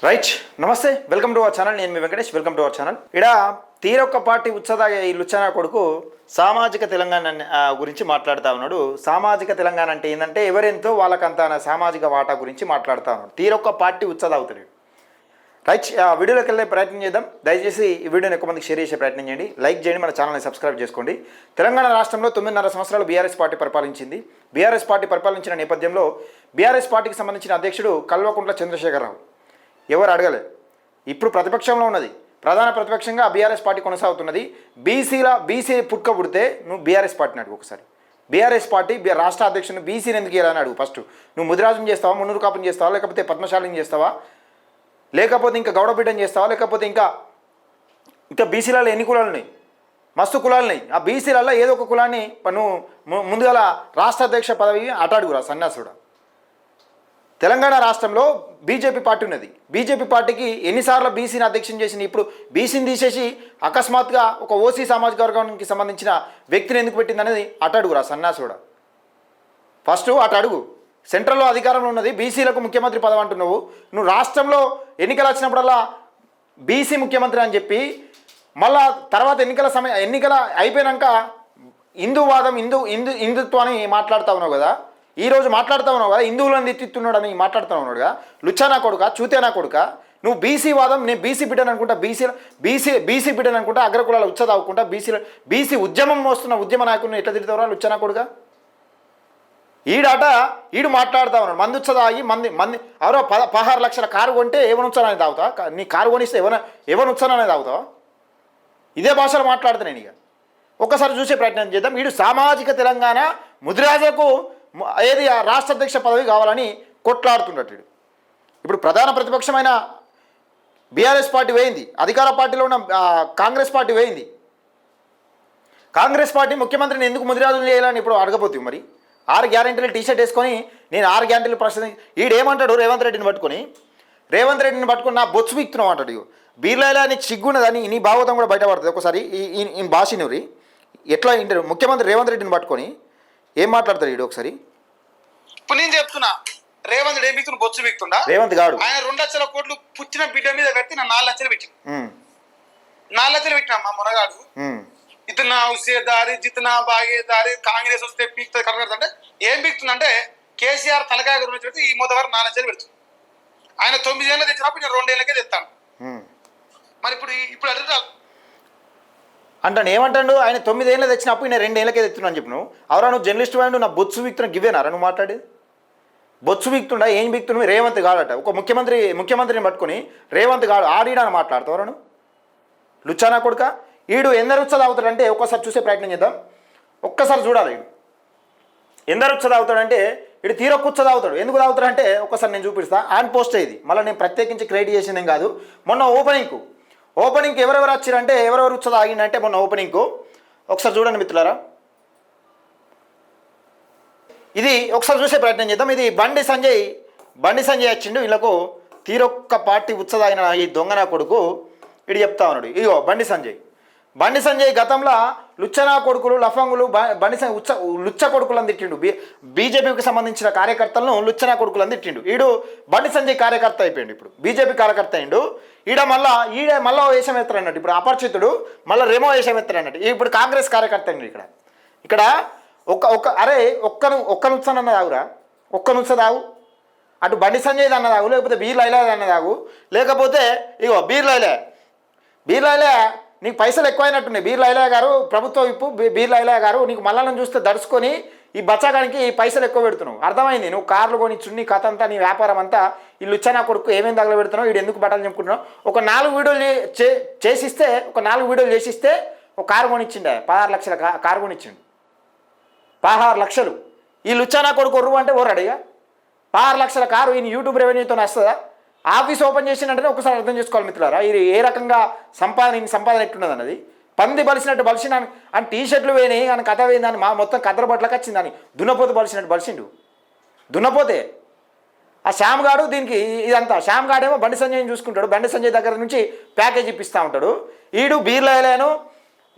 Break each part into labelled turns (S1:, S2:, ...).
S1: Right నమస్తే welcome to our channel. నేను మీ Venkatesh. Welcome to our channel. ఇక్కడ తీరొక్క పార్టీ ఉత్సదాగా ఈ లుచ్చనా కొడుకు సామాజిక తెలంగాణ గురించి మాట్లాడుతూ ఉన్నాడు. సామాజిక తెలంగాణ అంటే ఏంటంటే ఎవరెంతో వాళ్ళకంత సామాజిక వాటా గురించి మాట్లాడుతూ ఉన్నాడు. తీరొక్క పార్టీ ఉత్సదావుతాడు. రైట్, వీడియోలోకి వెళ్ళే ప్రయత్నం చేద్దాం. దయచేసి ఈ వీడియోని ఎక్కువ మందికి షేర్ చేసే ప్రయత్నం చేయండి, లైక్ చేయండి, మన ఛానల్ని సబ్స్క్రైబ్ చేసుకోండి. తెలంగాణ రాష్ట్రంలో 9.5 సంవత్సరాలు బీఆర్ఎస్ పార్టీ పరిపాలించింది. బీఆర్ఎస్ పార్టీ పరిపాలించిన నేపథ్యంలో బీఆర్ఎస్ పార్టీకి సంబంధించిన అధ్యక్షుడు కల్వకుంట్ల చంద్రశేఖరరావు ఎవరు అడగలేదు. ఇప్పుడు ప్రతిపక్షంలో ఉన్నది, ప్రధాన ప్రతిపక్షంగా బీఆర్ఎస్ పార్టీ కొనసాగుతున్నది. బీసీ పుట్టుక పుడితే నువ్వు బీఆర్ఎస్ పార్టీని అడుగు. ఒకసారి బీఆర్ఎస్ పార్టీ రాష్ట్ర అధ్యక్షుని బీసీని ఎందుకు ఇవ్వాలని అడుగు. ఫస్ట్ నువ్వు ముదిరాజం చేస్తావా, మున్నూరు కాపుని చేస్తావా, లేకపోతే పద్మశాలిని చేస్తావా, లేకపోతే ఇంకా గౌడపీఠం చేస్తావా, లేకపోతే ఇంకా బీసీలలో ఎన్ని కులాలు ఉన్నాయి? మస్తు కులాలు ఉన్నాయి. ఆ బీసీలలో ఏదో ఒక కులాన్ని నువ్వు ముందుగల రాష్ట్ర అధ్యక్ష పదవి అటాడుగురా సన్యాసుడు. తెలంగాణ రాష్ట్రంలో బీజేపీ పార్టీ ఉన్నది. బీజేపీ పార్టీకి ఎన్నిసార్లు బీసీని అధ్యక్షం చేసింది. ఇప్పుడు బీసీని తీసేసి అకస్మాత్తుగా ఒక ఓసీ సామాజిక వర్గానికి సంబంధించిన వ్యక్తిని ఎందుకు పెట్టింది అనేది అటడుగురా సన్యాసుడు. ఫస్ట్ అటడుగు. సెంట్రల్లో అధికారంలో ఉన్నది, బీసీలకు ముఖ్యమంత్రి పదవి అంటున్నావు. నువ్వు రాష్ట్రంలో ఎన్నికలు వచ్చినప్పుడల్లా బీసీ ముఖ్యమంత్రి అని చెప్పి మళ్ళా తర్వాత ఎన్నికల అయిపోయాక హిందూవాదం హిందుత్వాన్ని మాట్లాడుతూ ఉన్నావు కదా. ఈరోజు మాట్లాడుతూ ఉన్నావు కదా, హిందువులను తిట్టుతున్నాడని మాట్లాడుతూ ఉన్నాడుగా. లుచ్చానా కొడుక, చూతేనా కొడుక. నువ్వు బీసీ వాదం, నేను బీసీ బిడ్డను అనుకుంటా, బీసీ బిడ్డను అనుకుంటా, అగ్రకులాల ఉచ్చదావుకుంటా, బీసీ ఉద్యమం మోస్తున్న ఉద్యమ నాయకుడిని ఎట్లా తిడతావురా లుచ్చానా కొడుక. ఈడు మాట్లాడుతూ ఉన్నాడు. మంది ఉచ్చదాగి మంది ఎవరో 16 లక్షల కారు కొంటే ఏమనుచ్చానని తాగుతావా? నీ కారు కొనిస్తే ఎవరుచ్చాననేది తాగుతావా? ఇదే భాషలో మాట్లాడుతా నేను. ఇక ఒక్కసారి చూసే ప్రయత్నం చేద్దాం. వీడు సామాజిక తెలంగాణ ముదిరాజులకు ఏది రాష్ట్ర అధ్యక్ష పదవి కావాలని కొట్లాడుతున్నట్టు. ఇప్పుడు ప్రధాన ప్రతిపక్షమైన బీఆర్ఎస్ పార్టీ వేయింది, అధికార పార్టీలో ఉన్న కాంగ్రెస్ పార్టీ వేయింది. కాంగ్రెస్ పార్టీ ముఖ్యమంత్రిని ఎందుకు ముదిరాజులు చేయాలని ఇప్పుడు అడగపోతుంది. మరి 6 గ్యారెంటీలు టీషర్ట్ వేసుకొని నేను 6 గ్యారెంటీలు ప్రశ్న ఈడేమంటాడు రేవంత్ రెడ్డిని పట్టుకొని నా బొచ్చు బిక్తున్నావు అంటాడు. బీర్లైలా నీకు సిగ్గున్నదని నీ భాగవతం కూడా బయటపడుతుంది. ఒకసారి ఈ భాషనూరి ఎట్లా ఇంటారు ముఖ్యమంత్రి రేవంత్ రెడ్డిని పట్టుకొని ఏం మాట్లాడతారు ఈడు ఒకసారి.
S2: ఇప్పుడు నేను చెప్తున్నా, రేవంత్ రెడ్డి బిక్తున్నా, బొచ్చు బిక్తుండా
S1: రేవంత్ గాడు.
S2: ఆయన 2 లక్షల కోట్లు పుచ్చిన బిడ్డ మీద కట్టి నా 4 లక్షలు పెట్టింది. 4 లక్షలు పెట్టినా మా మునగాడు. ఇతనా హుస్సేదారి జితనా బాగేదారి కాంగ్రెస్ వస్తే పీక్తుంది కరెక్ట్ అంటే ఏం పీక్తుందంటే కేసీఆర్ తలకాయ గురించి పెడితే ఈ మొదటి 4 లక్షలు పెడుతుంది. ఆయన 9 ఏళ్ళు తెచ్చినప్పుడు నేను 2 ఏళ్ళకే తెస్తాను. మరి ఇప్పుడు అడుగుతాను
S1: అంటాను ఏమంటాడు. ఆయన 9 ఏళ్ళు తెచ్చినప్పుడు నేను 2 ఏళ్ళకే తెచ్చున్నా అని చెప్పి నువ్వు అవరా నువ్వు జర్నలిస్ట్ వాడు నా బొత్సు వీక్తున్నా గివేనారా నువ్వు మాట్లాడేది? బొత్సు వీక్తుండా ఏం వీక్తున్నా రేవంత్ గాడట. ఒక ముఖ్యమంత్రిని పట్టుకొని రేవంత్ గాడు ఆడిడాని మాట్లాడతావు నువ్వు లుచ్చానా కొడుక. ఈడు ఎందరు ఉచ్చదావుతాడంటే ఒక్కసారి చూసే ప్రయత్నం చేద్దాం. ఒక్కసారి చూడాలి ఈడు ఎందరు ఉచ్చదావుతాడంటే ఇడు తీరొక్క ఉచ్చదావుతాడు. ఎందుకు తాగుతాడంటే ఒక్కసారి నేను చూపిస్తా. ఆన్ పోస్ట్ అయ్యింది, మళ్ళీ నేను ప్రత్యేకించి క్రియేట్ చేసిందేం కాదు. మొన్న ఓపెనింగ్కి ఎవరెవరు వచ్చారంటే ఎవరెవరు ఉచ్చదా ఆగిందంటే మొన్న ఓపెనింగ్కు ఒకసారి చూడండి మిత్రులారా. ఇది ఒకసారి చూసే ప్రయత్నం చేద్దాం. ఇది బండి సంజయ్ వచ్చిండు. వీళ్ళకు తీరొక్క పార్టీ ఉచ్చదాగిన ఈ దొంగనా కొడుకు ఇడు చెప్తా ఉన్నాడు. ఇగో బండి సంజయ్ గతంలో లుచ్చనా కొడుకులు లఫంగులు లుచ్చ కొడుకులను తిట్టిండు. బీజేపీకి సంబంధించిన కార్యకర్తలను లుచ్చనా కొడుకులను తిట్టిండు. ఈడు బండి సంజయ్ కార్యకర్త అయిపోయిండు. ఇప్పుడు బీజేపీ కార్యకర్త అయిండు. ఈడే మళ్ళా వేషం ఎత్తారు అన్నట్టు. ఇప్పుడు అపరిచితుడు మళ్ళీ రెమో వేషం ఎత్తారు అన్నట్టు. ఇప్పుడు కాంగ్రెస్ కార్యకర్త అయిండు. ఇక్కడ ఒక్క నుచ్చనన్న తాగురా, ఒక్క నుచ్చ తాగు. అటు బండి సంజయ్ అన్న తాగు, లేకపోతే బీర్ లైలా అన్న తాగు, లేకపోతే ఇగో బీర్ లైలా నీకు పైసలు ఎక్కువైనట్టున్నాయి. బీర్ లైలా గారు ప్రభుత్వ విప్పు బీర్ లైలా గారు నీకు మళ్ళీ చూస్తే దడుచుకొని ఈ బచ్చాగానికి పైసలు ఎక్కువ పెడుతున్నావు. అర్థమైంది. నువ్వు కార్లు కొని చున్ని కథ అంతా నీ వ్యాపారం అంతా ఈ లుచ్చనా కొడుకు ఏమేమి తగల పెడుతున్నావు, వీడు ఎందుకు బట్టలు చెప్పుకుంటున్నావు. ఒక 4 వీడియోలు చేసిస్తే ఒక కారు కొనిచ్చిండే 16 లక్షల కారు కొనిచ్చిండు. 16 లక్షలు ఈ లుచ్చనా కొడుకు ఒర్రు అంటే ఓరాడిగా 16 లక్షల కారు ఈయన యూట్యూబ్ రెవెన్యూతో వస్తుందా? ఆఫీస్ ఓపెన్ చేసినట్టే ఒకసారి అర్థం చేసుకోవాలి మిత్రులారా. ఇది ఏ రకంగా సంపాదన ఎట్టున్నది అన్నది. పంది బలిసినట్టు బలిసిన అని టీషర్ట్లు వేయినాయి అని కథ వేయిందని మొత్తం కద్దరు బట్టలకు వచ్చిందని దున్నపోతు బలిసినట్టు బలిసిండు. దున్నపోతే ఆ శ్యామ్ గాడు దీనికి ఇదంతా. శ్యామ్ గాడేమో బండి సంజయ్ని చూసుకుంటాడు. బండి సంజయ్ దగ్గర నుంచి ప్యాకేజ్ ఇప్పిస్తూ ఉంటాడు. ఈడు బీర్లైలాను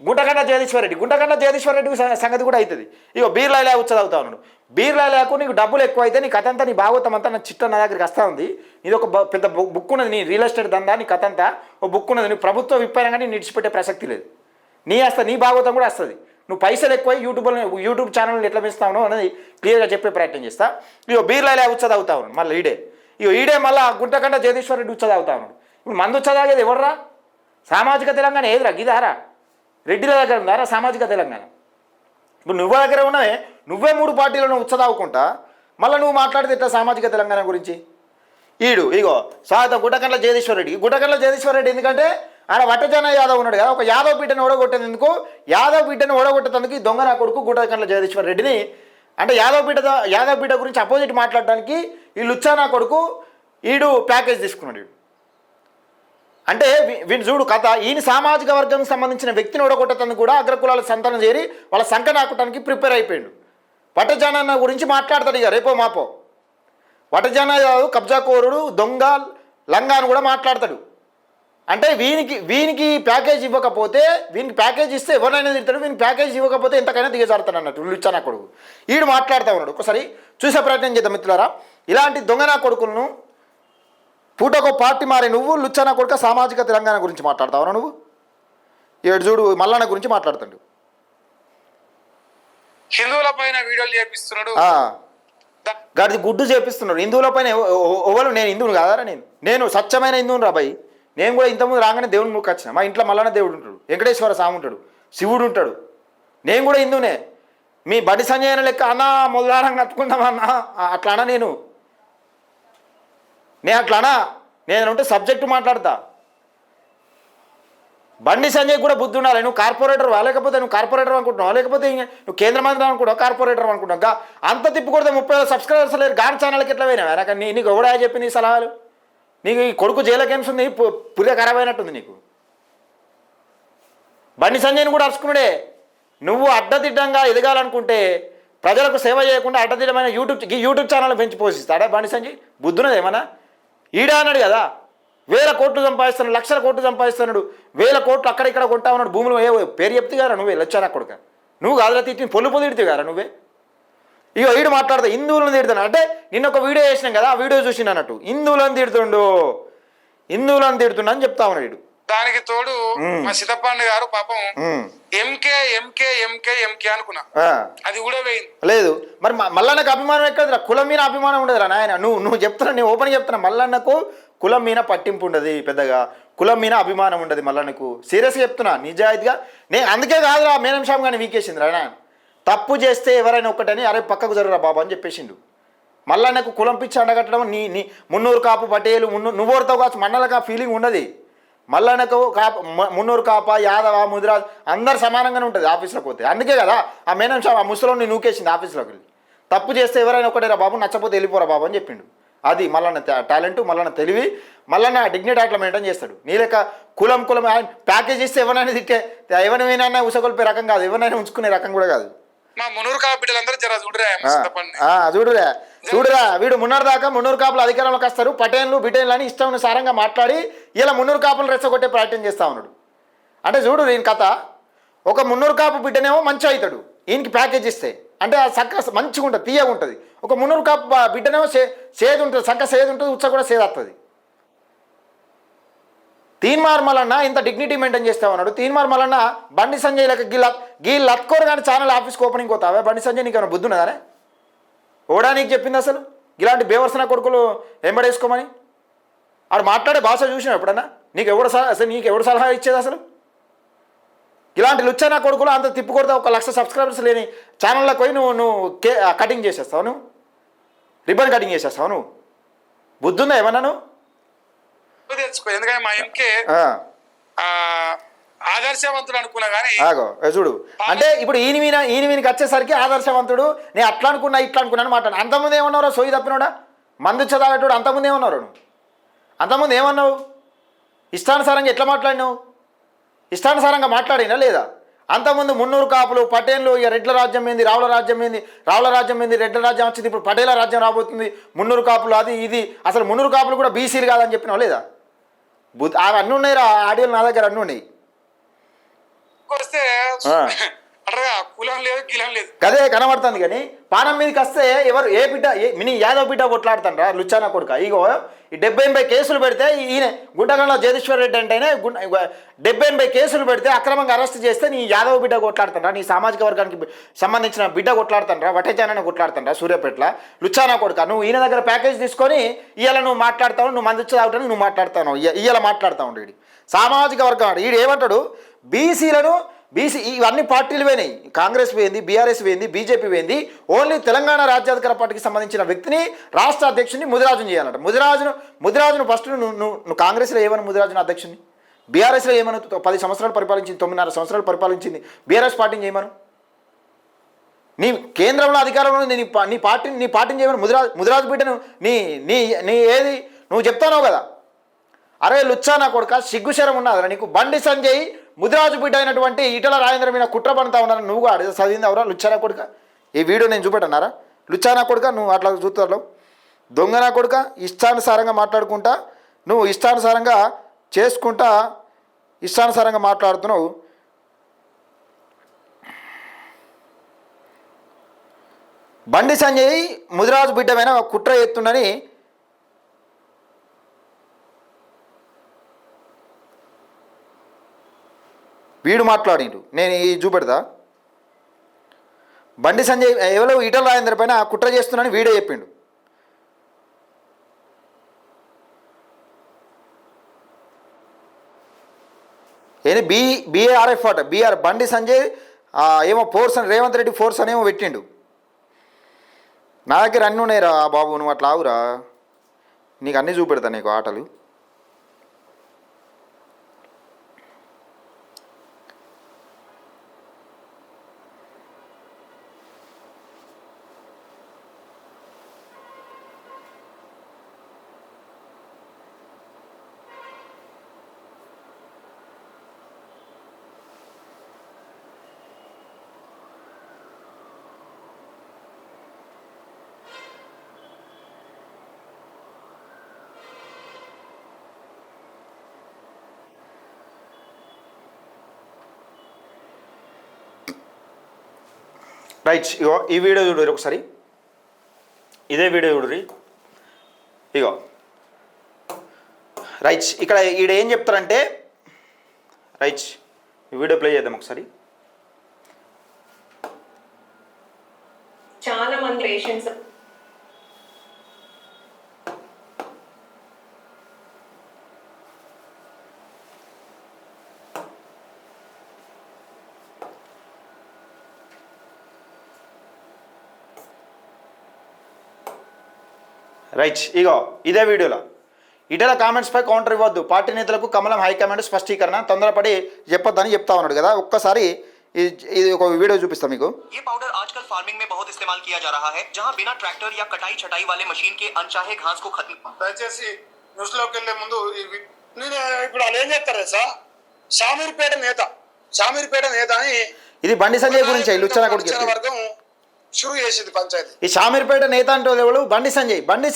S1: గుంటకండ జగదీశ్వర్ రెడ్డి సంగతి కూడా అవుతుంది. ఇగో బీర్లాయిలా ఉచ్చదవుతా ఉన్నాడు. బీర్లాయిలాకు నీకు డబ్బులు ఎక్కువ అయితే నీ కథ అంతా నీ భాగవతం అంతా నా చిట్ట నా దగ్గరికి వస్తూ ఉంది. ఇది ఒక పెద్ద బుక్ ఉన్నది, నీ రియల్ ఎస్టేట్ దందా నీ కథ అంతా ఒక బుక్ ఉన్నది. నీ ప్రభుత్వం విప్పైనా కానీ నిడిచిపెట్టే ప్రసక్తి లేదు. నీ భాగవతం కూడా వస్తుంది. నువ్వు పైసలు ఎక్కువ యూట్యూబ్ ఛానల్ ఎట్లా పెంచుతావు అనేది క్లియర్గా చెప్పే ప్రయత్నం చేస్తా. ఇగో బీర్లాయిలా ఉచ్చదవుతా ఉన్నాడు మళ్ళీ ఈడే మళ్ళీ గుంటకండ జగదీశ్వర్ రెడ్డి ఉచ్చదవుతా ఉన్నాడు. ఇప్పుడు మందు ఉచ్చదాగేది ఎవర్రా? సామాజిక తెలంగాణ ఏదిరా గిదారా? రెడ్డిల దగ్గర ఉందారా సామాజిక తెలంగాణ? ఇప్పుడు నువ్వు దగ్గర ఉన్నవే, నువ్వే 3 పార్టీలను ఉచ్చదావుకుంటా మళ్ళీ నువ్వు మాట్లాడితే ఎట్లా సామాజిక తెలంగాణ గురించి? ఇగో స్వాగతం గుంటకండ్ల జగదీశ్వర్ రెడ్డి ఎందుకంటే ఆయన వట్టజన యాదవ్ ఉన్నాడు కదా, ఒక యాదవ్ బిడ్డను ఓడగొట్టేందుకు, యాదవ్ బిడ్డను ఓడగొట్టేందుకు ఈ దొంగ నా కొడుకు గుంటకండ్ల జగదీశ్వర్ రెడ్డిని అంటే యాదవ్ బిడ్డ గురించి అపోజిట్ మాట్లాడడానికి ఈ లుచ్చా నా కొడుకు ప్యాకేజ్ తీసుకున్నాడు. అంటే వీళ్ళు చూడు కథ, ఈయన సామాజిక వర్గానికి సంబంధించిన వ్యక్తిని ఓడగొట్టేందుకు కూడా అగ్రకులాల సంతానం చేరి వాళ్ళ సంఖ్య నాకటానికి ప్రిపేర్ అయిపోయాడు. వట్టజాన గురించి మాట్లాడతాడు ఇక రేపో మాపో. వట్టజాన కబ్జాకోరుడు దొంగ లంగా అని కూడా మాట్లాడతాడు. అంటే వీనికి ప్యాకేజ్ ఇవ్వకపోతే, వీనికి ప్యాకేజ్ ఇస్తే ఎవరినైనా తిడతాడు, వీనికి ప్యాకేజ్ ఇవ్వకపోతే ఎంతకైనా దిగజారుతాడు అన్నట్టు లుచ్చా కొడుకు మాట్లాడుతూ ఉన్నాడు. ఒకసారి చూసే ప్రయత్నం చేద్దాం మిత్రులారా. ఇలాంటి దొంగ నా కొడుకులను పూటకో పార్టీ మారే నువ్వు లుచ్చా కొడుక సామాజిక తెలంగాణ గురించి మాట్లాడతావు నువ్వు. చూడు మల్లన్న గురించి మాట్లాడుతాడు.
S2: హిందువుల పైన వీడియోలు చేపిస్తున్నాడు,
S1: గాడిది గుడ్డు చేపిస్తున్నాడు. హిందువుల పైన ఎవరు? నేను హిందువుని కాదారా? నేను స్వచ్ఛమైన హిందువుని రాబాయి. నేను కూడా ఇంతకుముందు రాగానే దేవుని ముక్కు వచ్చిన. మా ఇంట్లో మల్లన్న దేవుడు ఉంటాడు, వెంకటేశ్వర స్వామి ఉంటాడు, శివుడు ఉంటాడు. నేను కూడా హిందువునే. మీ బండి సంజయన లెక్క అన్నా మొదలారంగా కట్టుకుందామన్నా అట్లా అన్నా నేను అట్లానా? నేను ఉంటే సబ్జెక్టు మాట్లాడతా. బండి సంజయ్ కూడా బుద్ధి ఉండాలి. నువ్వు కార్పొరేటర్ లేకపోతే నువ్వు కార్పొరేటర్ అనుకుంటున్నావు, లేకపోతే నువ్వు కేంద్ర మంత్రి అనుకుంటున్నావు, కార్పొరేటర్ అనుకుంటున్నావు. అంత తిప్పి కొడితే 30,000 సబ్స్క్రైబర్స్ లేరు. గాడి ఛానల్కి ఎట్లా పోయినావా? నాకు నీకు ఎవడా చెప్పి నీ సలహాలు? నీకు ఈ కొడుకు జైలుకి ఏమిస్తుంది? పుర్రె ఖరాబ్ అయినట్టుంది నీకు. బండి సంజయ్ని కూడా అరుచుకున్నాడే. నువ్వు అడ్డదిడ్డంగా ఎదగాలనుకుంటే, ప్రజలకు సేవ చేయకుండా అడ్డదిడ్డమైన యూట్యూబ్ ఛానల్ పెంచి పోషిస్తాడా బండి సంజయ్? బుద్ధున్నది ఏమన్నా? ఈడా అన్నాడు కదా, 1000 కోట్లు సంపాదిస్తున్నాడు, లక్షల కోట్లు సంపాదిస్తున్నాడు, 1000 కోట్లు అక్కడ ఇక్కడ కొంటా ఉన్నాడు భూములు. పేరు చెప్తే గారా నువ్వే లచ్చానా కొడుక? నువ్వు కాదులా తిట్టి పొల్లు తిడితే గారా నువ్వే? ఇక వీడు మాట్లాడతా హిందువులను తిడుతాను అంటే, నిన్న ఒక వీడియో చేసినాం కదా, ఆ వీడియో చూసిన అన్నట్టు హిందువులను తిడుతుండు అని చెప్తా ఉన్నాడు వీడు.
S2: దానికి తోడు మా సిద్ధపాండి గారు పాపం ఎంకే ఎంకే ఎంకే ఎంకే అనుకున్నా, అది కూడా పోయింది.
S1: లేదు మరి మల్లన్నకు అభిమానం ఎక్కడరా? కులం మీద అభిమానం ఉండదురా నాయన. నువ్వు చెప్తున్నా, నేను ఓపెన్ చెప్తున్నా, మల్లన్నకు కులం మీద పట్టింపు ఉండదు పెద్దగా, కులం మీద అభిమానం ఉండదు మల్లన్నకు. సీరియస్గా చెప్తున్నా, నిజాయితీగా. నేను అందుకే కాదురా మేనం షామ్ కానీ వీకేసింది రా. తప్పు చేస్తే ఎవరైనా ఒక్కటని అరే పక్కకు జరుగురా బాబు అని చెప్పేసిండు. మల్లన్నకు కులం పిచ్చి అండగట్టడం నీ మున్నూరు కాపు పటేలు నువ్వు ఓడతావు కాదు, మండలకు ఆ ఫీలింగ్ ఉండదు. మల్లన్నకు మున్నూరు కాప యాదవ ముదిరాజ్ అందరు సమానంగానే ఉంటుంది ఆఫీస్లోకి పోతే. అందుకే కదా ఆ మేనం షాప్ ఆ ముసలోని నూకేసింది ఆఫీస్లోకి వెళ్ళి. తప్పు చేస్తే ఎవరైనా ఒకటేరా బాబు, నచ్చపోతే వెళ్ళిపోరా బాబు అని చెప్పిండు. అది మల్లన్న టాలెంట్, మల్లన్న తెలివి, మల్లన్న డిగ్నిటీ అట్లా మెయింటైన్ చేస్తాడు. నీ లెక్క కులం ప్యాకేజ్ ఇస్తే ఎవరైనా తిట్టే ఎవరినైనా ఉసగొల్పే రకం కాదు, ఎవరినైనా ఉంచుకునే రకం కూడా కాదు.
S2: మా మున్నూరు కాపు బిడ్డలందరూ జర
S1: చూడురా వీడు మున్నూరు కాపులు అధికారంలోకి వస్తారు, పటేన్లు బిటేన్లు అని ఇష్టం సారంగా మాట్లాడి ఇలా మున్నూరు కాపులు రెచ్చగొట్టే ప్రయత్నం చేస్తా ఉన్నాడు. అంటే చూడు దీని కథ, ఒక మున్నూరు కాపు బిడ్డనేమో మంచిగా అవుతాడు ఈయనకి ప్యాకేజ్ ఇస్తే, అంటే ఆ సంఖ మంచిగా ఉంటుంది, తీయగా ఉంటుంది. ఒక మున్నూరు కాపు బిడ్డనేమో సేదు ఉంటుంది, సంఖ సేదు ఉంటుంది, ఉచ్చ కూడా సేదు వస్తుంది. తీన్మార్ మల్లన్న ఇంత డిగ్నిటీ మెయింటైన్ చేస్తా ఉన్నాడు. తీన్మార్ మల్లన్న బండి సంజయ్ లెక్క గీ లత్కోరు కానీ ఛానల్ ఆఫీస్కి ఓపెనింగ్ పోతావా? బండి సంజయ్ నీకు ఏమైనా బుద్ధి ఉన్నదానే? ఓడా నీకు చెప్పింది అసలు ఇలాంటి బేవర్సన కొడుకులు వెంబడేసుకోమని? ఆడు మాట్లాడే భాష చూసినావు ఎప్పుడన్నా? నీకు ఎవడు సలహా ఇచ్చేది అసలు? ఇలాంటి లుచ్చనా కొడుకులు అంత తిప్పుకొడితే 1 లక్ష సబ్స్క్రైబర్స్ లేని ఛానళ్ళకి పోయి నువ్వు కటింగ్ చేసేస్తావు, నువ్వు రిబ్బన్ కటింగ్ చేసేస్తావు. నువ్వు బుద్ధి ఉందా ఏమన్నా? నువ్వు
S2: తెలుసుకో. ఎందుకంటే మా ఎంకే ఆదర్శవంతుడు అనుకున్నా కానీ
S1: చూడు, అంటే ఇప్పుడు ఈయనకి వచ్చేసరికి ఆదర్శవంతుడు, నేను అట్లా అనుకున్నా ఇట్లా అనుకున్నాను మాట్లాడు. అంతకుముందు ఏమన్నారో సోయి తప్పినోడా మందు చదివేటోడు? అంతకుముందు ఏమన్నారు? అంతకుముందు ఏమన్నావు? ఇష్టానుసారంగా ఎట్లా మాట్లాడినావు? ఇష్టానుసారంగా మాట్లాడినా లేదా? అంతకుముందు మున్నూరు కాపులు పటేన్లు, ఇక రెడ్ల రాజ్యం ఏంది, రావుల రాజ్యం ఏంది, రెడ్ల రాజ్యం వచ్చింది, ఇప్పుడు పటేల రాజ్యం రాబోతుంది, మున్నూరు కాపులు అది ఇది. అసలు మున్నూరు కాపులు కూడా బీసీలు కాదని చెప్పినావు లేదా? అన్నీ ఉన్నాయి రా, ఆడియోలు నా దగ్గర అన్నీ ఉన్నాయి.
S2: వస్తే అట్లా కులం లేదు గిలం లేదు.
S1: కదే కనబడుతుంది కానీ పానం మీదకి వస్తే ఎవరు ఏ బిడ్డ మినీ యాదవ్ బిడ్డ కొట్లాడుతాండ్రా లుచ్చానా కొడుక. ఇగో ఈ 70-80 కేసులు పెడితే ఈయన గుంటగండ్ల జగదీశ్వర్ రెడ్డి అంటేనే 70-80 కేసులు పెడితే అక్రమంగా అరెస్ట్ చేస్తే నీ యాదవ్ బిడ్డ కొట్లాడుతాండ్రా, నీ సామాజిక వర్గానికి సంబంధించిన బిడ్డ కొట్లాడుతాండ్రా, వటేజానని కొట్లాడుతాండ్రా సూర్యాపేటలో లుచ్చానా కొడుక. నువ్వు ఈయన దగ్గర ప్యాకేజ్ తీసుకొని ఇవాళ నువ్వు మాట్లాడతావు, నువ్వు మంది తాగుతావు, నువ్వు మాట్లాడుతావు, ఇవాళ మాట్లాడుతూ ఉండు. వీడి సామాజిక వర్గం వీడు ఏమంటాడు, బీసీ ఇవన్నీ పార్టీలు పోయినాయి, కాంగ్రెస్ పోయింది, బీఆర్ఎస్ పోయింది, బీజేపీ పోయింది, ఓన్లీ తెలంగాణ రాజ్యాధికార పార్టీకి సంబంధించిన వ్యక్తిని రాష్ట్ర అధ్యక్షుడిని ముదిరాజును చేయాలంట. ముదిరాజును ఫస్ట్ నువ్వు కాంగ్రెస్లో ఏమని ముదిరాజును అధ్యక్షుడిని, బీఆర్ఎస్లో ఏమను 10 సంవత్సరాలు పరిపాలించింది, 9.5 సంవత్సరాలు పరిపాలించింది బీఆర్ఎస్ పార్టీని చేయమను. నీ కేంద్రంలో అధికారంలో నీ పార్టీని చేయమను. ముదిరాజు బిడ్డను నీ ఏది నువ్వు చెప్తానో కదా. అరే లుచ్చానా కొడుక సిగ్గుశరం ఉన్నదిరా నీకు. బండి సంజయ్ ముదిరాజు బిడ్డ అయినటువంటి ఈటల రాజేంద్ర మీద కుట్ర పడుతూ ఉన్నాను. నువ్వు కూడా చదివింది అవరా లుచ్చానా కొడుక. ఈ వీడియో నేను చూపెట్టన్నారా లుచ్చానా కొడుక. నువ్వు అట్లా చూస్తావు దొంగనా కొడుక. ఇష్టానుసారంగా మాట్లాడుకుంటా, నువ్వు ఇష్టానుసారంగా చేసుకుంటా, ఇష్టానుసారంగా మాట్లాడుతున్నావు. బండి సంజయ్ ముదిరాజు బిడ్డ మీద కుట్ర ఎత్తుండని వీడు మాట్లాడిండు. నేను ఈ చూపెడతా. బండి సంజయ్ ఎవరో ఈటల రాజేంద్ర పైన కుట్ర చేస్తున్నానని వీడే చెప్పిండు. ఏంది బీఆర్ఎఫ్ అట బండి సంజయ్ ఏమో ఫోర్స్ అని రేవంత్ రెడ్డి ఫోర్స్ అనేమో పెట్టిండు. నా దగ్గర అన్నీ ఉన్నాయిరా బాబు, నువ్వు అట్లా ఆవురా, నీకు అన్నీ చూపెడతా నీకు ఆటలు. రైట్, ఇగో ఈ వీడియో చూడరు ఒకసారి, ఇదే వీడియో చూడరి. ఇగో రైట్, ఇక్కడ ఈడ ఏం చెప్తారంటే, రైట్ ఈ వీడియో ప్లే చేద్దాం ఒకసారి.
S3: చాలా మంది పేషెంట్స్
S1: రైట్, ఇగో ఇదే వీడియోలో ఇటల కామెంట్స్పై కౌంటర్ ఇవ్వద్దు, పార్టీ నేతలకు కమలం హైకమాండ్ స్పష్టీకరణ, తొందరపడి చెప్పొద్దని చెప్తా ఉన్నాడు కదా. ఒక్కసారి ఇది ఒక వీడియో చూపిస్తా మీకు.
S4: ये पाउडर आजकल फार्मिंग में बहुत इस्तेमाल किया जा रहा है, जहां बिना ट्रैक्टर या कटाई छटाई वाले मशीन के अनचाहे घास को खत्म.
S2: దయచేసి న్యూస్ లోకి వెళ్లే ముందు నేను ఇప్పుడు వాళ్ళు ఏం చెప్తారు సార్, షామీర్పేట నేత అని
S1: ఇది బండి సంజయ్ గురించి లుచ్చనా కొడుకు
S2: వర్గం షురూ చేసింది పంచాయతీ.
S1: ఈ షామీర్పేట నేత అంటే ఎవరు? బండి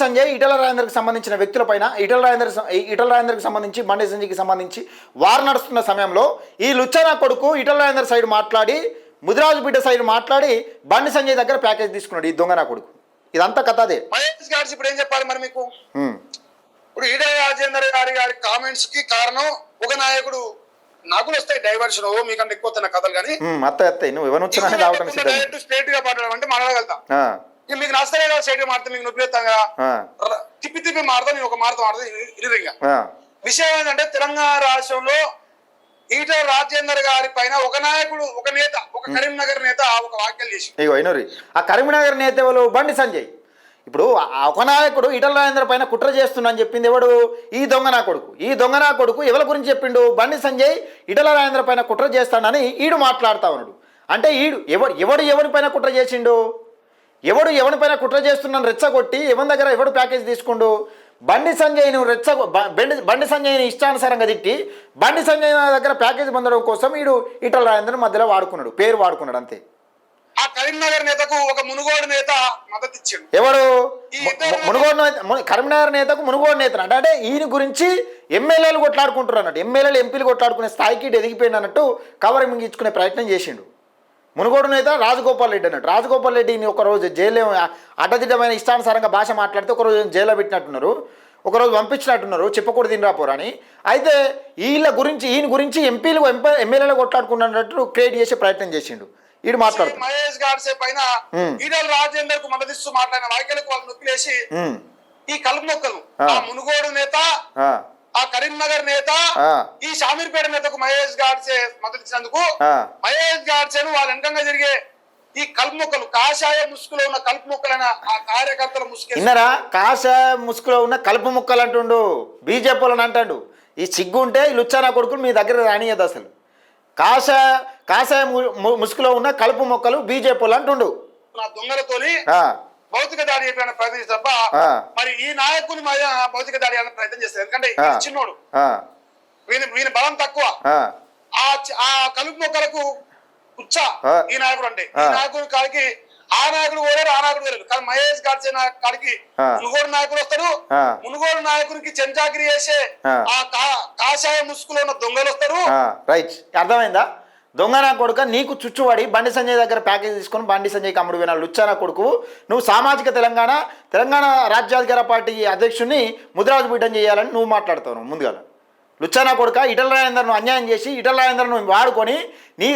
S1: సంజయ్ ఈటల రాజేందర్కి సంబంధించిన వ్యక్తులపైన ఈటల రాజేందర్కి సంబంధించి బండి సంజయ్కి సంబంధించి వార్ నడుస్తున్న సమయంలో ఈ లుచ్చనా కొడుకు ఈటల రాజేందర్ సైడ్ మాట్లాడి, ముదిరాజు బిడ్డ సైడ్ మాట్లాడి బండి సంజయ్ దగ్గర ప్యాకేజ్ తీసుకున్నాడు ఈ దొంగనా కొడుకు. ఇదంతా కథ అదే.
S2: మహేష్ గారు ఇప్పుడు ఏం చెప్పాలి మరి మీకు? ఇప్పుడు ఈటల రాజేందర్ గారి కామెంట్స్ కి కారణం ఒక నాయకుడు. నాకు వస్తాయి డైవర్షన్ మీకంటే ఎక్కువ వస్తున్న కథలు, కానీ
S1: నువ్వు ఎవరు
S2: స్ట్రేట్ గా మాట్లాడమంటే మాట్లాడగలుగుతా. మీకు నచ్చలే కదా స్ట్రేట్ గా మాట్లాడితే మీకు నొప్పి ఎత్తాం కదా, తిప్పి మారుతా, నేను ఒక మారుతా ఇరువింగా. విషయం ఏంటంటే తెలంగాణ రాష్ట్రంలో ఈటల రాజేందర్ గారి పైన ఒక నాయకుడు, ఒక నేత, ఒక కరీంనగర్ నేత ఒక వ్యాఖ్యలు చేసి,
S1: ఆ కరీంనగర్ నేత ఎవరు? బండి సంజయ్. ఇప్పుడు ఒక నాయకుడు ఈటల రాజేందర్ పైన కుట్ర చేస్తున్నా అని చెప్పింది ఎవడు? ఈ దొంగనా కొడుకు. ఎవరి గురించి చెప్పిండు? బండి సంజయ్ ఈటల రాజేందర్ పైన కుట్ర చేస్తానని ఈడు మాట్లాడుతా ఉన్నాడు. అంటే ఈడు ఎవరి పైన కుట్ర చేసిండు? ఎవరి పైన కుట్ర చేస్తున్నాను రెచ్చగొట్టి ఎవరి దగ్గర ఎవడు ప్యాకేజ్ తీసుకుండు? బండి సంజయ్ను బండి సంజయ్ని ఇష్టానుసారంగా తిట్టి బండి సంజయ్ దగ్గర ప్యాకేజ్ పొందడం కోసం ఈడు ఈటల రాజేందర్ మధ్యలో వాడుకున్నాడు, పేరు వాడుకున్నాడు అంతే.
S2: ఆ కరీంనగర్ నేతకు ఒక మునుగోడు నేత మద్దతు ఇచ్చిండు.
S1: ఎవడు
S2: ఈ ఇద్దరు
S1: మునుగోడు కరీంనగర్ నేతకు మునుగోడు నేత అంటే ఈయన గురించి ఎమ్మెల్యేలు కొట్లాడుకుంటారు అన్నట్టు, ఎమ్మెల్యేలు ఎంపీలు కొట్లాడుకునే స్థాయికి ఎదిగిపోయింది అన్నట్టు కవర్ మింగించుకునే ప్రయత్నం చేసిండు. మునుగోడు నేత రాజగోపాల్ రెడ్డి అన్నట్టు. రాజగోపాల్ రెడ్డిని ఒకరోజు జైల్లో అడ్డదిడ్డమైన ఇష్టానుసారంగా భాష మాట్లాడితే ఒకరోజు జైల్లో పెట్టినట్టున్నారు, ఒకరోజు పంపించినట్టున్నారు చెప్పకూడదు తినరాపోరు అని. అయితే ఈయన గురించి ఎమ్మెల్యేలు కొట్లాడుకున్నట్టు క్రియేట్ చేసే ప్రయత్నం చేసిండు. వీడు మాట్లాడుతాడు
S2: మహేష్ గాడ్సే పైన ఈటల రాజేందర్ కు మద్దతిస్తూ మాట్లాడిన వ్యాఖ్యలకు వాళ్ళు నొక్కిలేసి ఈ కలుపు మొక్కలు ఆ మునుగోడు నేత, ఆ కరీంనగర్ నేత, ఈ షామీర్పేట నేతకు మహేష్ గాడ్సే మద్దతు ఇచ్చినందుకు మహేష్ గాడ్సేను వాళ్ళ వెనకంగా జరిగే ఈ కలుపు మొక్కలు కాషాయ ముసుగులో ఉన్న కలుపు మొక్కలైన ఆ కార్యకర్తల ముసుగు
S1: ఇన్నరా కాషాయ ముసుగులో ఉన్న కలుపు మొక్కలు అంటుండు, బీజేపీలను అంటాడు. ఈ సిగ్గు ఉంటే ఈ లుచ్చానా కొడుకులు మీ దగ్గర రానియదు అసలు. కాషాయ ముసుగులో ఉన్న కలుపు మొక్కలు బీజేపీలు అంటుండు.
S2: నా దొంగలతోని భౌతిక దాడి అయిపోయిన ప్రయత్నం తప్ప మరి ఈ నాయకుని భౌతిక దాడి అనే ప్రయత్నం చేస్తారు. ఎందుకంటే చిన్నోడు, వీని బలం తక్కువ. ఆ కలుపు మొక్కలకు ఉచ్చ ఈ నాయకుడు అంటే ఈ నాయకుడి కాడికి ఆ నాయకుడు ఓడారు, ఆ నాయకుడు వేరు. కానీ మహేష్ గాడ్సే కాడికి మునుగోడు నాయకుడు వస్తాడు, మునుగోడు నాయకుడికి చెంచాగిరి చేసే ఆ కాషాయ ముసుగులో ఉన్న దొంగలు వస్తారు.
S1: రైట్, అర్థమైందా? దొంగనా కొడుక నీకు చుచ్చువాడి బండి సంజయ్ దగ్గర ప్యాకేజ్ తీసుకొని బండి సంజయ్ అమ్ముడు వినా లుచ్చానా కొడుకు నువ్వు సామాజిక తెలంగాణ రాజ్యాధికార పార్టీ అధ్యక్షుడిని ముదిరాజు బిడ్డను చేయాలని నువ్వు మాట్లాడుతావు. ముందుగా లుచ్చానా కొడుక ఈటల రాజేందర్ను అన్యాయం చేసి ఈటల రాజేందర్ను వాడుకొని నీ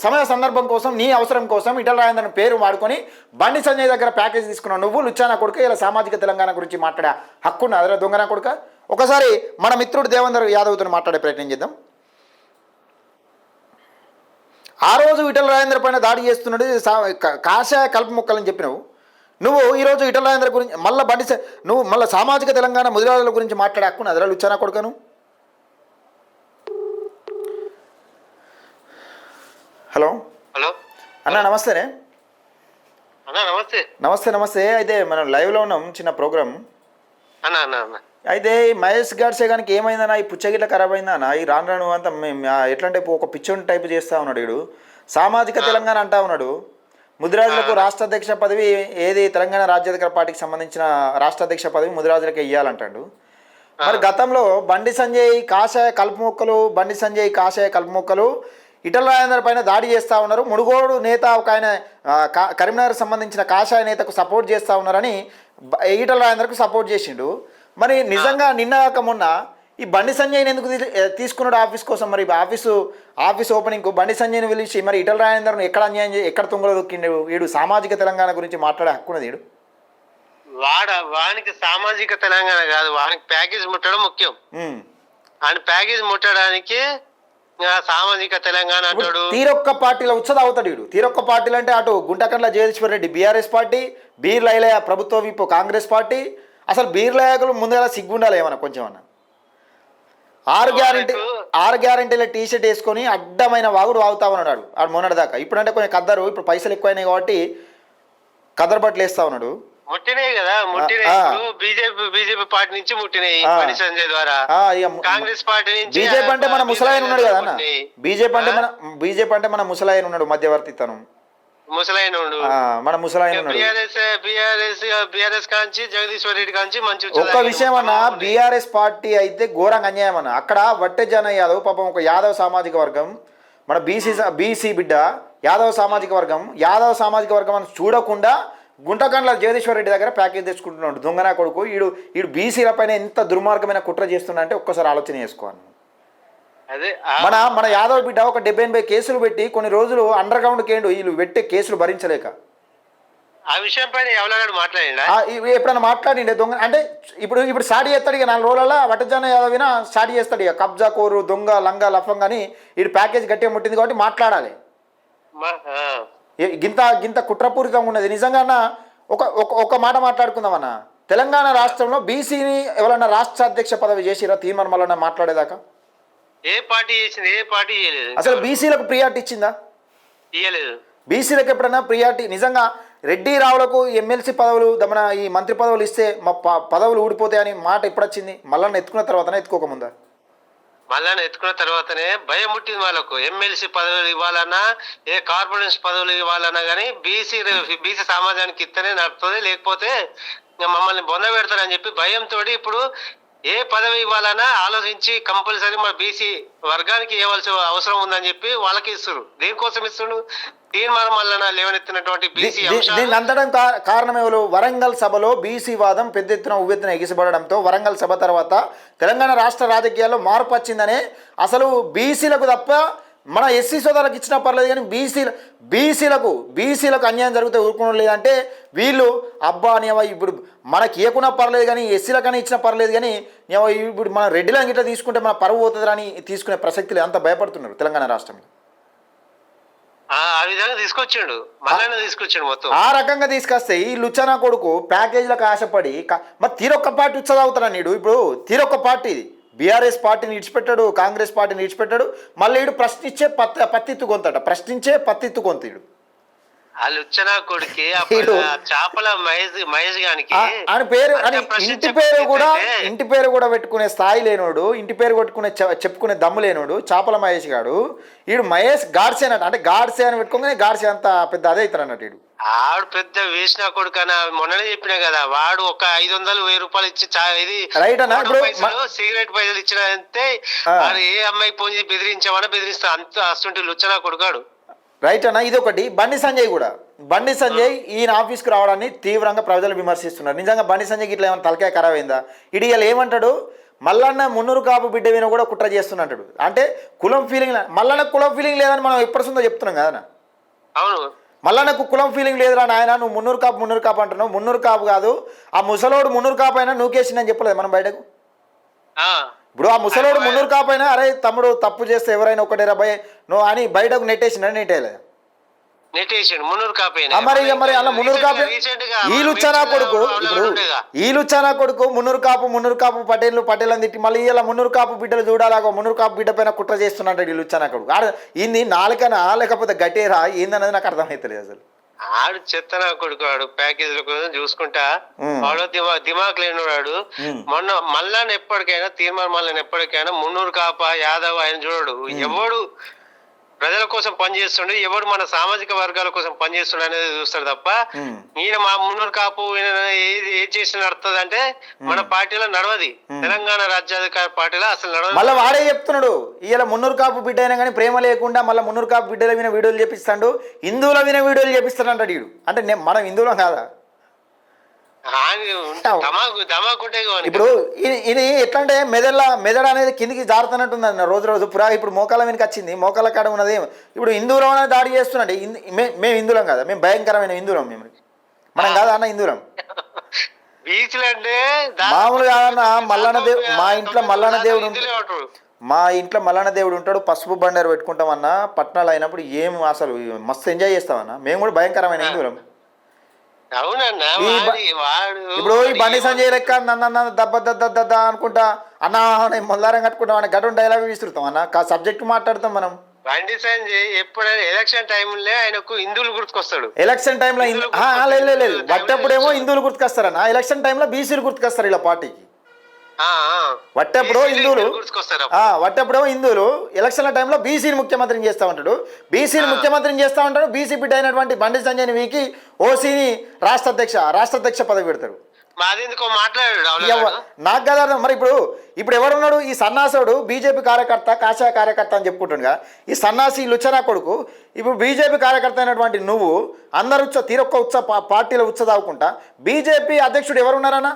S1: సమయ సందర్భం కోసం నీ అవసరం కోసం ఈటల రాజేందర్ను పేరు వాడుకొని బండి సంజయ్ దగ్గర ప్యాకేజ్ తీసుకున్నావు నువ్వు లుచ్చానా కొడుక. ఇలా సామాజిక తెలంగాణ గురించి మాట్లాడే హక్కున్నా అదే దొంగనా కొడుక. ఒకసారి మన మిత్రుడు దేవేందర్ యాదవ్తో మాట్లాడే ప్రయత్నం చేద్దాం. ఆ రోజు ఈటల రాజేందర్ పైన దాడి చేస్తున్నాడు కాషాయ కలుపు మొక్కలని చెప్పినావు నువ్వు. ఈరోజు ఈటల రాజేందర్ గురించి నువ్వు మళ్ళీ సామాజిక తెలంగాణ ముదిరాజుల గురించి మాట్లాడే హక్కున్నా అదే లుచ్చానా కొడుకను. హలో అన్న, నమస్తేనే నమస్తే. అయితే మనం లైవ్లో ఉన్నాం, చిన్న ప్రోగ్రామ్. అయితే మహేష్ గాడ్సే గానికి ఏమైందన్నా, ఈ పుచ్చగిట్ల ఖరాబ్ అయిందన్నా, ఈ రాను అంతా ఎట్లా అంటే ఒక పిచ్చోని టైప్ చేస్తూ ఉన్నాడు వీడు. సామాజిక తెలంగాణ అంటా ఉన్నాడు. ముదిరాజులకు రాష్ట్ర అధ్యక్ష పదవి ఏది తెలంగాణ రాజ్యాధికార పార్టీకి సంబంధించిన రాష్ట్ర అధ్యక్ష పదవి ముదిరాజులకే ఇవ్వాలంటాడు. మరి గతంలో బండి సంజయ్ కాషాయ కలుపు మొక్కలు ఈటల రాజేందర్ పైన దాడి చేస్తూ ఉన్నారు. మునుగోడు నేత ఒక ఆయన కరీంనగర్ సంబంధించిన కాషాయ నేతకు సపోర్ట్ చేస్తూ ఉన్నారని ఈటల రాజేందర్కు సపోర్ట్ చేసిండు. మరి నిజంగా నిన్న కాక మొన్న ఈ బండి సంజయ్ని ఎందుకు తీసుకున్నాడు ఆఫీస్ కోసం? మరి ఆఫీస్ ఓపెనింగ్కు బండి సంజయ్ని పిలిచి మరి ఈటల రాజేందర్ను ఎక్కడ అన్యాయం ఎక్కడ తుంగలో దొక్కిండు వీడు? సామాజిక తెలంగాణ గురించి మాట్లాడే హక్కున్నది వీడు.
S3: వానికి సామాజిక తెలంగాణ కాదు, వానికి ప్యాకేజ్ ముట్టడం ముఖ్యం. ఆయన ప్యాకేజ్ ముట్టడానికి సామాజిక తెలంగాణ అంటాడు.
S1: తీరొక్క పార్టీలో అవుతాడు వీడు. తీరొక్క పార్టీలు అంటే అటు గుంటకండ్ల జగదీశ్వర్ రెడ్డి బీఆర్ఎస్ పార్టీ, బీర్ల ఐలయ్య ప్రభుత్వ విప్పు కాంగ్రెస్ పార్టీ. అసలు బీర్లయ్యకులు ముందుగా సిగ్గుండాలి ఏమన్నా కొంచెం అన్న. 6 గ్యారెంటీల టీషర్ట్ వేసుకొని అడ్డమైన వాగుడు వాగుతా ఉన్నాడు ఆడు మొన్నటిదాకా. ఇప్పుడంటే కొంచెం కద్దరు, ఇప్పుడు పైసలు ఎక్కువైనాయి కాబట్టి కద్దరు బట్టలు వేస్తా ఉన్నాడు.
S3: ముట్టినాయి కదా, బీజేపీ పార్టీ నుంచి ముట్టినాయి బండి సంజయ్ ద్వారా. కాంగ్రెస్ పార్టీ నుంచి
S1: బీజేపీ అంటే మన ముసలాయన ఉన్నాడు కదా అన్న. బీజేపీ అంటే మన ముసలాయన ఉన్నాడు, మధ్యవర్తితనం
S3: ముసలాయన
S1: మన ముసలాయన.
S3: బీఆర్ఎస్ కాంచి జగదీశ్వర్ రెడ్డి కాంచి మంచి
S1: ఒక్క విషయం అన్న, బీఆర్ఎస్ పార్టీ అయితే ఘోరంగా అన్యాయం అన్న. అక్కడ వట్టెజన యాదవ్ పాపం ఒక యాదవ్ సామాజిక వర్గం, మన బీసీ బిడ్డ యాదవ్ సామాజిక వర్గం అని చూడకుండా గుంటకండ్ల జగదీశ్వర్ రెడ్డి దగ్గర ప్యాకేజ్ తెచ్చుకుంటున్నాడు దొంగనా కొడుకు. వీడు బీసీల పైన ఎంత దుర్మార్గమైన కుట్ర చేస్తున్నా అంటే ఒక్కసారి ఆలోచన చేసుకోవాలి. మన యాదవ్ బిడ్డ ఒక 70-80 కేసులు పెట్టి కొన్ని రోజులు అండర్ గ్రౌండ్ కేండు వీళ్ళు పెట్టే కేసులు భరించలేక.
S3: ఆ విషయం పైన
S1: ఎప్పుడైనా మాట్లాడిండే దొంగ అంటే ఇప్పుడు స్టార్ట్ చేస్తాడు ఇక 4 రోజులలో వటజన యాదవిన స్టార్ట్ చేస్తాడు ఇక కబ్జా కోరు దొంగ లంగా లఫంగా అని. వీడు ప్యాకేజ్ గట్టిగా ముట్టింది కాబట్టి మాట్లాడాలి. గింత కుట్రపూరితంగా ఉన్నది నిజంగా. ఒక మాట మాట్లాడుకుందాం అన్న, తెలంగాణ రాష్ట్రంలో బీసీని ఎవరన్నా రాష్ట్ర అధ్యక్ష పదవి చేసిరా తీర్మానం వల్ల మాట్లాడేదాకా?
S3: ఏ పార్టీ చేసింది? ఏ పార్టీ చేయలేదు.
S1: అసలు బీసీలకు ప్రియారిటీ ఇచ్చిందా?
S3: ఇయ్యలేదు.
S1: బీసీలకు ఎప్పుడైనా ప్రియారిటీ నిజంగా రెడ్డి రావులకు ఎమ్మెల్సీ పదవులు మన ఈ మంత్రి పదవులు ఇస్తే మా పదవులు ఊడిపోతాయని మాట ఎప్పుడు వచ్చింది? మళ్ళీ ఎత్తుకున్న తర్వాతనే ఎత్తుకోకముందా?
S3: మళ్ళా ఎత్తుకున్న తర్వాతనే భయం పుట్టింది వాళ్ళకు. ఎమ్మెల్సీ పదవులు ఇవ్వాలన్నా, ఏ కార్పొరేషన్ పదవులు ఇవ్వాలన్నా కానీ బీసీ సమాజానికి ఇస్తేనే నడుపుతుంది, లేకపోతే ఇంకా మమ్మల్ని బొంద పెడతారని చెప్పి భయంతో ఇప్పుడు ఏ పదవి ఇవ్వాలన్నా ఆలోచించి కంపల్సరీ మన బీసీ వర్గానికి ఇవ్వాల్సిన అవసరం ఉందని చెప్పి వాళ్ళకి ఇస్తున్నారు. దేనికోసం ఇస్తున్నారు? తీర్మానం వలన లేవనెత్తినటువంటి బీసీ
S1: దీన్ని అందడం కారణం ఎవరు? వరంగల్ సభలో బీసీ వాదం పెద్ద ఎత్తున ఉవ్వెత్తున ఎగిసిపడడంతో వరంగల్ సభ తర్వాత తెలంగాణ రాష్ట్ర రాజకీయాల్లో మార్పు వచ్చిందనే. అసలు బీసీలకు తప్ప మన ఎస్సీ సోదరులకు ఇచ్చినా పర్లేదు కానీ బీసీలకు అన్యాయం జరిగితే ఊరుకోవడం లేదంటే వీళ్ళు అబ్బా అనేవా ఇప్పుడు మనకి ఇవ్వకున్నా పర్లేదు కానీ ఎస్సీలకని ఇచ్చినా పర్లేదు కానీ ఇప్పుడు మన రెడ్డిల గిట్లా తీసుకుంటే మన పరువు పోతుందని తీసుకునే ప్రసక్తులు అంత భయపడుతున్నారు తెలంగాణ రాష్ట్రంలో.
S3: ఆ విధంగా తీసుకొచ్చాడు, మళ్ళీ తీసుకొచ్చాడు మొత్తం.
S1: ఆ రకంగా తీసుకొస్తే ఈ లుచ్చనా కొడుకు ప్యాకేజీలకు ఆశపడి మరి తీరొక్క పార్టీ ఉత్సదవుతాడు నీడు. ఇప్పుడు తీరొక్క పార్టీ ఇది బీఆర్ఎస్ పార్టీని ఇడిచిపెట్టాడు, కాంగ్రెస్ పార్టీని ఇడిచిపెట్టాడు, మళ్ళీ ఇడు ప్రశ్నించే పత్తిత్తు కొంతట ప్రశ్నించే పత్తిత్తు కొంతడు.
S3: ఆ లుచ్చనా కొడుకి చేపల మహేష్ గానికి
S1: ఆయన పేరు అని ఇంటి పేరు కూడా పెట్టుకునే స్థాయి లేనోడు, ఇంటి పేరు కొట్టుకునే చెప్పుకునే దమ్ము లేనోడు చేపల మహేష్ గాడు. ఈడు మహేష్ గాడ్సే అన్నట్టు, అంటే గాడ్సే అని పెట్టుకోగానే గాడ్సే అంత పెద్ద అదే అవుతారు అన్నట్టు. ఈడు
S3: ఆవిడ పెద్ద వేసిన కొడుకు అని మొన్ననే చెప్పినా కదా, వాడు ఒక 500-1000 రూపాయలు ఇచ్చి ఇది సిగరెట్ పైసలు ఇచ్చినంతే ఏ అమ్మాయి ఫోన్ చేసి బెదిరించా అంత అస్తుంటే లుచ్చనా కొడుకాడు.
S1: రైట్ అన్న. ఇది ఒకటి. బండి సంజయ్ ఈయన ఆఫీస్కి రావడాన్ని తీవ్రంగా ప్రజలు విమర్శిస్తున్నారు. నిజంగా బండి సంజయ్కి ఇట్లా ఏమైనా తలకాయ ఖరాబ్ అయిందా? ఇడియాలు ఏమంటాడు, మల్లన్న మున్నూరు కాపు బిడ్డ విన కూడా కుట్ర చేస్తున్నట్టు. అంటే కులం ఫీలింగ్, మల్లన్న కులం ఫీలింగ్ లేదని మనం ఎప్పటిస్తుందో చెప్తున్నాం కదా.
S3: అవును,
S1: మల్లన్నకు కులం ఫీలింగ్ లేదురా నాయన, నువ్వు మున్నూరు కాపు అంటున్నావు. మున్నూరు కాపు కాదు, ఆ ముసలోడు మున్నూరు కాపు అయినా నువ్వుకేసిందని చెప్పలేదు మనం బయటకు. ఇప్పుడు ఆ ముసలోడు మున్నూరు కాపు అయినా అరే తమ్ముడు తప్పు చేస్తే ఎవరైనా ఒకటే రాబోయే నువ్వు అని బయటకు నెట్టేయలేదు. మరి అలా మున్నూరు కాపు ఈ లుచ్చనా కొడుకు, ఇప్పుడు ఈ లుచ్చనా కొడుకు మున్నూరు కాపు పటేల్ అని తిట్టి మళ్ళీ ఇలా మున్నూరు కాపు బిడ్డలు చూడాలాగో మున్నూరు కాపు బిడ్డ పైన కుట్ర చేస్తున్నాడు ఈ లుచ్చనా కొడుకు. ఇన్ని నాలుకనా లేకపోతే గట్టేరా ఏందనేది నాకు అర్థమవుతలేదు అసలు.
S3: ఆడు చెత్తనా కొడుకు, ఆడు ప్యాకేజీల కోసం చూసుకుంటా వాడు దిమాగ్ లేనివాడు. మొన్న మళ్ళాని ఎప్పటికైనా తీర్మానం ఎప్పటికైనా మున్నూరు కాప యాదవ్ ఆయన చూడడు, ఎవడు ప్రజల కోసం పనిచేస్తుండే, ఎవడు మన సామాజిక వర్గాల కోసం పనిచేస్తుండే అనేది చూస్తాడు తప్ప ఈయన మా మున్నూరు కాపు ఏది చేసి నడుతుంది అంటే మన పార్టీలో నడవది. తెలంగాణ రాజ్యాధికార పార్టీలో అసలు నడవదు.
S1: మళ్ళీ వాడే చెప్తున్నాడు ఇలా మున్నూరు కాపు బిడ్డ అయినా కానీ ప్రేమ లేకుండా మళ్ళీ మున్నూరు కాపు బిడ్డల విన వీడియోలు చేపిస్తాడు, హిందువుల విన వీడియోలు చేపిస్తాడు అంటాడు వీడు. అంటే మనం హిందువులం కాదా? ఇప్పుడు ఇది ఎట్లా అంటే మెదడు అనేది కిందికి జారుతున్నట్టుంది అన్న రోజు ఇప్పుడు మోకాల వెనక వచ్చింది, మోకాల కాడ ఉన్నది. ఇప్పుడు హిందువులం అనేది దాడి చేస్తున్నాడు. మేము హిందువులం కదా, మేము భయంకరమైన హిందువులం, మనం కాదా అన్న హిందువులం. మామూలుగా కాదన్న మల్లన్న దేవుడు, మా ఇంట్లో మల్లన్న దేవుడు ఉంటాడు, పసుపు బండారు పెట్టుకుంటామన్నా. పట్టణాలు అయినప్పుడు ఏం అసలు మస్తు ఎంజాయ్ చేస్తామన్నా. మేము కూడా భయంకరమైన హిందువులం. ఇప్పుడు ఈ బండి సంజయ్ లెక్క నన్న దద్ద అనుకుంటా అన్నా మొల్లారం కట్టుకుంటాం అన్న గడ్డ డైలాగ్ విసురుతాం అన్న, సబ్జెక్ట్ మాట్లాడతాం మనం.
S3: బండి సంజయ్ ఎప్పుడైనా ఎలక్షన్ టైంలో ఆయనకు హిందువులు గుర్తుకొస్తాడు.
S1: ఎలక్షన్ టైంలో లేదు వట్టప్పుడేమో హిందువులు గుర్తుకొస్తారన్న, ఎలక్షన్ టైంలో బీసీలు గుర్తుకొస్తారు ఇలా పార్టీకి. వట్టప్పుడేమో హిందువులు ఎలక్షన్ల టైంలో బీసీని ముఖ్యమంత్రిని చేస్తా ఉంటాడు, బీసీ బిడ్డ అయినటువంటి బండి సంజయ్ని వీకి ఓసీని రాష్ట్రాధ్యక్ష పదవి పెడతాడు. నాకు కదా మరి ఇప్పుడు ఎవరున్నాడు ఈ సన్నాసుడు? బీజేపీ కార్యకర్త, కాషాయ కార్యకర్త అని చెప్పుకుంటుండగా ఈ సన్నాసి లుచ్చనా కొడుకు ఇప్పుడు బీజేపీ కార్యకర్త అయినటువంటి నువ్వు అందరు తీరొక్క పార్టీలో ఉత్సదావుకుంటా బీజేపీ అధ్యక్షుడు ఎవరున్నారన్నా?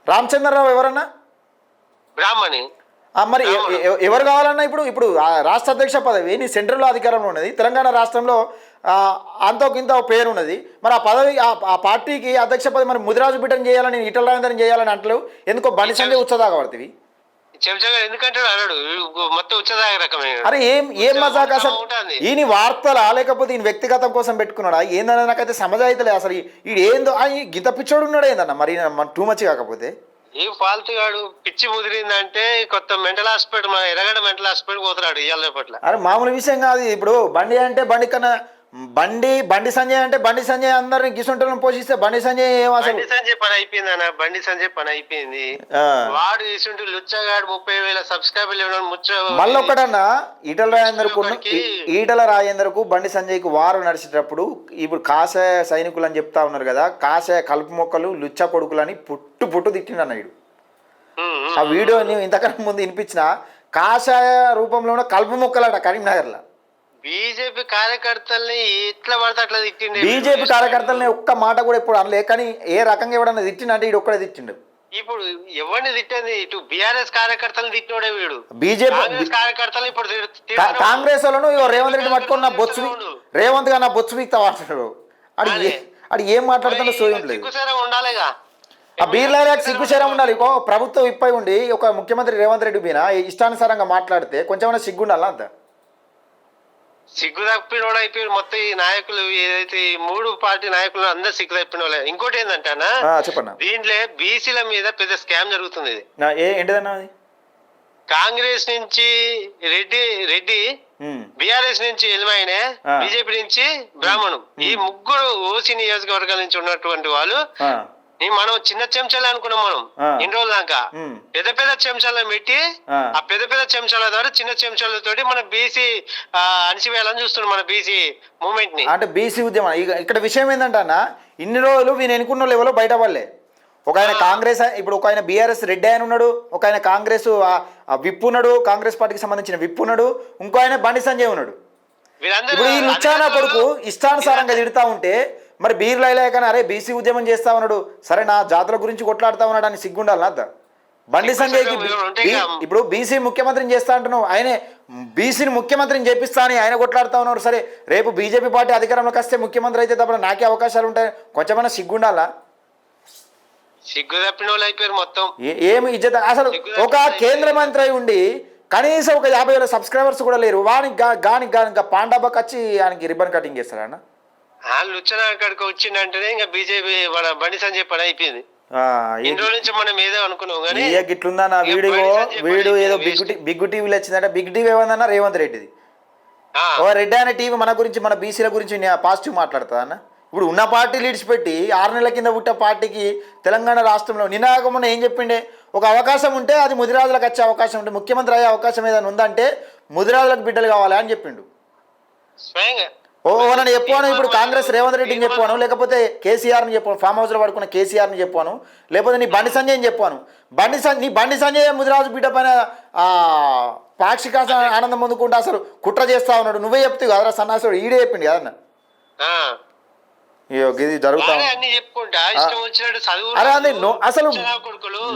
S1: రామచంద్రరావు ఎవరన్నా?
S3: బ్రాహ్మణి.
S1: మరి ఎవరు కావాలన్నా? ఇప్పుడు రాష్ట్ర అధ్యక్ష పదవి నీ సెంట్రల్లో అధికారంలో ఉన్నది, తెలంగాణ రాష్ట్రంలో అంతోకింత పేరు ఉన్నది. మరి ఆ పదవి ఆ పార్టీకి అధ్యక్ష పదవి మరి ముదిరాజు బిడ్డను చేయాలని, ఈటల రాజేందర్ని చేయాలని అంటలేవు ఎందుకో? బండి సంజయ్ ఉత్సదాగబడుతుంది. అరే ఏం మజాక్ అసలు? ఈయన వార్తలా లేకపోతే ఈయన వ్యక్తిగతం కోసం పెట్టుకున్నాడా ఏందన్నా? నాకైతే సమజాయితలే అసలు. ఈ ఏందో గిత పిచ్చోడు ఉన్నాడు ఏందన్నా మరి టూ మచ్ కాకపోతే.
S3: ఏం ఫాల్తుగాడు పిచ్చి ముదిరిందంటే కొత్త మెంటల్ హాస్పిటల్, మన ఎర్రగడ్డ మెంటల్ హాస్పిటల్ పోతున్నాడు ఇవాళ పట్ల.
S1: అరే మామూలు విషయం కాదు. ఇప్పుడు బండి అంటే బండి కన్నా బండి సంజయ్ అంటే బండి సంజయ్ అందరిని గిసుంటలను పోషిస్తే బండి సంజయ్ ఏం అసలు
S3: బండి సంజయ్ పని అయిపోయింది అన్న, బండి సంజయ్ పని అయిపోయింది.
S1: ఆ.
S3: వాడు ఇసుంటి లుచ్చగాడు 30,000 సబ్స్క్రైబర్లు
S1: మళ్ళీ ఒకటన్నా
S3: ఒకరికి-
S1: ఈటల రాజేందర్కు బండి సంజయ్కు వారు నడిచేటప్పుడు ఇప్పుడు కాషాయ సైనికులు అని చెప్తా ఉన్నారు కదా, కాషాయ కలుపు మొక్కలు లుచ్చ కొడుకులని పుట్టు తిట్టిండు అన్నాడు. ఆ వీడియోని ఇంతకన్నా ముందు వినిపించిన కాషాయ రూపంలో కలుపు మొక్కలట కరీంనగర్లో.
S3: బీజేపీ కార్యకర్తల్ని ఎట్లా పడితే అట్లా తిట్టిండు.
S1: బీజేపీ కార్యకర్తల్ని ఒక్క మాట కూడా ఎప్పుడు అనలే, కానీ ఏ రకంగా ఎవడన్నా తిట్టిండంటే ఇడు ఒక్కడే తిట్టిండు.
S3: ఇప్పుడు ఎవరిని తిట్టేది, ఇటు బీఆర్ఎస్ కార్యకర్తలను తిట్టినోడే వీడు.
S1: బీజేపీ
S3: కాంగ్రెస్ కార్యకర్తలు ఇప్పుడు
S1: కాంగ్రెస్ వాళ్ళను రేవంత్ రెడ్డి పట్టుకొని నా బొచ్చు రేవంత్ గా నా బొచ్చు వీక్తా వాడుతున్నాడు. అది ఏం మాట్లాడుతున్నా సోయం లేదు.
S3: సిగ్గుసేరా ఉండాలిగా.
S1: ఆ బీర్లాకి సిగ్గుచేరం ఉండాలి. ప్రభుత్వం ఇప్పై ఉండి ఒక ముఖ్యమంత్రి రేవంత్ రెడ్డి మీద ఇష్టానుసారంగా మాట్లాడితే కొంచెమైనా సిగ్గు ఉండాలా అంత.
S3: సిగ్గు తప్పినోడు అయిపోయి మొత్తం ఈ నాయకులు ఏదైతే ఈ 3 పార్టీ నాయకులు అందరు సిగ్గు తప్పిన వాళ్ళే. ఇంకోటి ఏంటంటే
S1: చెప్పండి,
S3: దీంట్లో బీసీల మీద పెద్ద స్కామ్ జరుగుతుంది. ఇది
S1: ఏంటిదన్నా అది?
S3: కాంగ్రెస్ నుంచి రెడ్డి బీఆర్ఎస్ నుంచి ఎలిమైనే, బీజేపీ నుంచి బ్రాహ్మణు, ఈ ముగ్గురు ఓసీ నియోజకవర్గాల నుంచి ఉన్నటువంటి వాళ్ళు మనం చిన్న చెంచాలు అనుకున్నాం మనం ఇన్ని రోజుల దాకా. పెద్ద చెంచాలను పెట్టి ఆ పెద్ద చెంచాల ద్వారా చిన్న చెంచాలతోటి మన బీసీ అణిచివేయాలని చూస్తున్నాం, మన బీసీ మూవ్మెంట్ ని.
S1: అంటే బీసీ ఉద్యమం ఇక్కడ విషయం ఏంటంటే అన్న, ఇన్ని రోజులు వీళ్ళు ఎన్నుకున్న లెవెల్లో బయట వాళ్ళే. ఒక ఆయన కాంగ్రెస్, ఇప్పుడు ఒక ఆయన బీఆర్ఎస్ రెడ్డి ఆయన ఉన్నాడు, ఒక ఆయన కాంగ్రెస్ విప్ ఉన్నాడు, కాంగ్రెస్ పార్టీకి సంబంధించిన విప్ ఉన్నాడు, ఇంకో ఆయన బండి సంజయ్ ఉన్నాడు. ఇప్పుడు ఈ లుచ్చానా కొడుకు ఇష్టానుసారంగా తిడతా ఉంటే మరి బీర్లైలే కానీ అరే బీసీ ఉద్యమం చేస్తా ఉన్నాడు, సరే నా జాతుల గురించి కొట్లాడుతా ఉన్నాడు అని సిగ్గుండాలి అద్దా. బండి సంజయ్కి ఇప్పుడు బీసీ ముఖ్యమంత్రిని చేస్తా అంటున్నావు, ఆయనే బీసీని ముఖ్యమంత్రిని చేపిస్తా అని ఆయన కొట్లాడుతా ఉన్నాడు. సరే రేపు బీజేపీ పార్టీ అధికారంలోకి వస్తే ముఖ్యమంత్రి అయితే తప్ప నాకే అవకాశాలు ఉంటాయి, కొంచెమైనా సిగ్గుండాలా?
S3: సిగ్గు తప్పిన వాళ్ళు అయిపోయారు మొత్తం.
S1: ఏమి ఇజ్జత అసలు. ఒక కేంద్ర మంత్రి అయి ఉండి కనీసం ఒక 50,000 సబ్స్క్రైబర్స్ కూడా లేరు, వానికి పాండాబాకి వచ్చి ఆయనకి రిబ్బన్ కటింగ్ చేస్తారన్న.
S3: లుచ్చన అక్కడికి వచ్చిందంటేనే ఇంకా బీజేపీ మన బండి సంజయ్ పని అయిపోయింది. ఇన్ని రోజుల నుంచి మనం ఏదో అనుకున్నాం కానీ
S1: గిట్లుందా నా వీడియో ఏదో బిగ్ టీవీలో వచ్చిందంటే, బిగ్ టీవీ ఏమన్నా రేవంత్ రెడ్డిది. ఓ రెడ్డి అనే టీవీ మన గురించి మన బీసీల గురించి పాజిటివ్ మాట్లాడుతుందా అన్న? ఇప్పుడు ఉన్న పార్టీ లీడ్స్ పెట్టి 6 నెలల కింద పుట్టే పార్టీకి తెలంగాణ రాష్ట్రంలో నినాగమున ఏం చెప్పిండే, ఒక అవకాశం ఉంటే అది ముదిరాజులకు వచ్చే అవకాశం ఉంటే, ముఖ్యమంత్రి అయ్యే అవకాశం ఏదైనా ఉందంటే ముదిరాజులకు బిడ్డలు కావాలి అని చెప్పిండు.
S3: స్వయంగా
S1: నన్ను చెప్పాను. ఇప్పుడు కాంగ్రెస్ రేవంత్ రెడ్డిని చెప్పాను, లేకపోతే కేసీఆర్ని చెప్పాను, ఫామ్ హౌస్లో పడుకున్న కేసీఆర్ని చెప్పాను, లేకపోతే నీ బండి సంజయ్ని చెప్పాను. నీ బండి సంజయ్ ముదిరాజు బిడ్డ పైన పాక్షిక ఆనందం పొందుకుంటా అసలు కుట్ర చేస్తా ఉన్నాడు. నువ్వే చెప్తావు కదరా సన్నాసుడు, ఈడే చెప్పిండు కదన్న. ఇది జరుగుతా అసలు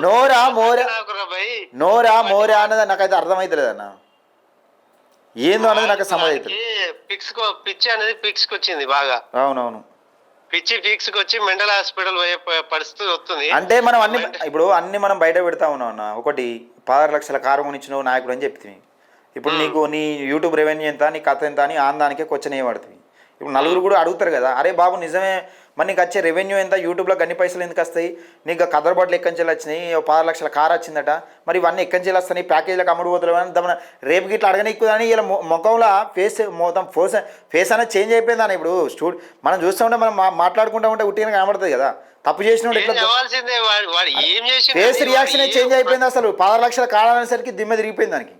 S1: నోరా మోరా అన్నది నాకైతే అర్థమైతలేదు అన్న, ఏందో అనేది నాకు సమయం
S3: పిచ్చి అనేది ఫిక్స్ వచ్చింది బాగా.
S1: అవునవును,
S3: పిచ్చి ఫిక్స్ వచ్చి మెంటల్ హాస్పిటల్ పోయే పరిస్థితి వస్తుంది.
S1: అంటే మనం అన్ని మనం బయట పెడతా ఉన్నాం అన్న. ఒకటి 16 లక్షల కారు కొనిచ్చినావు నాయకుడు అని చెప్తుంది. ఇప్పుడు నీకు నీ యూట్యూబ్ రెవెన్యూ ఎంత, నీ కథ ఎంత అని ఆందానికే క్వశ్చన్ వేయబడుతుంది. ఇప్పుడు నలుగురు కూడా అడుగుతారు కదా, అరే బాబు నిజమే మరి నీకు వచ్చే రెవెన్యూ ఎంత, యూట్యూబ్లో గన్ని పైసలు ఎందుకు వస్తాయి, నీకు కదర్ బాటిల్ ఎక్కంచెలు వచ్చినాయి, 16 లక్షల కారు వచ్చిందట, మరి ఇవన్నీ ఎక్కంచెలు వస్తాయి, ప్యాకేజీలకు అమ్ముడు పోతులు అని రేపు గిట్లా అడగనిక్కుదని ఇలా ముఖంలో మొత్తం ఫేస్ అనేది చేంజ్ అయిపోయింది అని. ఇప్పుడు మనం చూస్తూ ఉంటే మనం మాట్లాడుకుంటూ ఉంటే ఉట్టిగా కనబడుతుంది కదా, తప్పు చేసిన ఫేస్ రియాక్షన్ చేంజ్ అయిపోయింది. అసలు 16 లక్షల కారు అనేసరికి దిమ్మ తిరిగిపోయింది దానికి.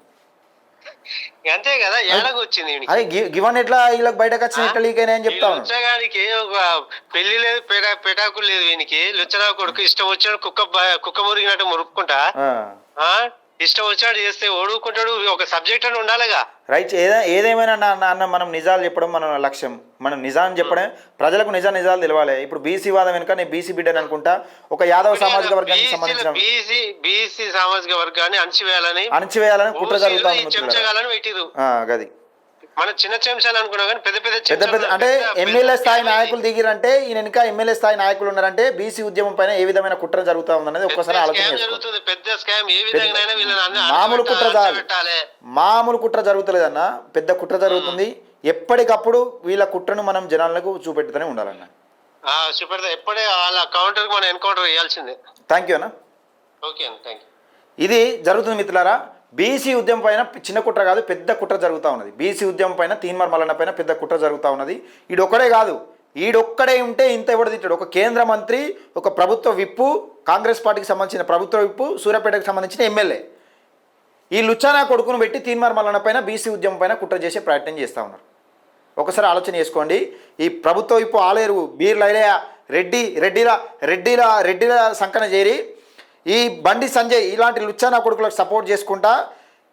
S3: అంతే కదా, ఎలాగ వచ్చింది
S1: అదే గివన్ ఎట్లా వీళ్ళకి బయటకు వచ్చిన ఎట్లా లీక్ అయినా అని చెప్తాను.
S3: లుచ్చగానికి పెళ్లి లేదు, పెటాకులు లేదు, వీనికి లుచ్చనా కొడుకు ఇష్టం వచ్చినట్టు కుక్క మురిగినట్టు మురుక్కుంటా ఇష్టం వచ్చినట్టు చేస్తే ఓడుకుంటాడు. ఒక సబ్జెక్ట్ అని ఉండాలిగా.
S1: రైట్, ఏదేమైనా అన్న మనం నిజాలు చెప్పడం మన లక్ష్యం, మనం నిజాన్ని చెప్పడం, ప్రజలకు నిజాలు తెలవాలి. ఇప్పుడు బీసీ వాదం వెనుక నేను బీసీ బిడ్డని అనుకుంటా, ఒక యాదవ సామాజిక వర్గానికి సంబంధించిన
S3: బీసీ సామాజిక వర్గాన్ని అణచివేయాలని
S1: కుట్ర జరుగుతుంది. గది
S3: మన చిన్న చెంచాలు అనుకున్నాం కానీ పెద్ద
S1: అంటే ఎమ్మెల్యే స్థాయి నాయకులు దిగిరంటే ఈయన వెనుక ఎమ్మెల్యే స్థాయి నాయకులు ఉన్నారంటే బీసీ ఉద్యమం పైన ఏ విధమైన కుట్ర జరుగుతా ఉందనేది ఒక్కసారి ఆలోచన చేసుకోవాలి. మామూలు కుట్ర జరుగుతలేదన్న, పెద్ద కుట్ర జరుగుతుంది. ఎప్పటికప్పుడు వీళ్ళ కుట్రను మనం జనాలకు చూపెడుతూనే ఉండాలన్న.
S3: ఎప్పుడే వాళ్ళ కౌంటర్ మనం ఎన్కౌంటర్ చేయాల్సిందే.
S1: థ్యాంక్ యూ అన్న.
S3: ఓకే అన్న, థ్యాంక్ యూ.
S1: ఇది జరుగుతుంది మిత్రులారా. బీసీ ఉద్యమం పైన చిన్న కుట్ర కాదు, పెద్ద కుట్ర జరుగుతూ ఉన్నది. బీసీ ఉద్యమం పైన, తీన్మార్ మల్లన్న పైన పెద్ద కుట్ర జరుగుతూ ఉన్నది. ఈడొక్కడే కాదు, ఈడొక్కడే ఉంటే ఇంత ఎవడు తిట్టాడు. ఒక కేంద్ర మంత్రి, ఒక ప్రభుత్వ విప్పు, కాంగ్రెస్ పార్టీకి సంబంధించిన ప్రభుత్వ విప్పు, సూర్యాపేటకు సంబంధించిన ఎమ్మెల్యే, ఈ లుచ్చానా కొడుకును పెట్టి తీన్మార్ మల్లన్న పైన, బీసీ ఉద్యమం పైన కుట్ర చేసే ప్రయత్నం చేస్తూ ఉన్నారు. ఒకసారి ఆలోచన చేసుకోండి. ఈ ప్రభుత్వ విప్పు ఆలేరు బీర్లైలయ్య రెడ్డిల సంకన చేరి ఈ బండి సంజయ్ ఇలాంటి లుచ్చానా కొడుకులకు సపోర్ట్ చేసుకుంటా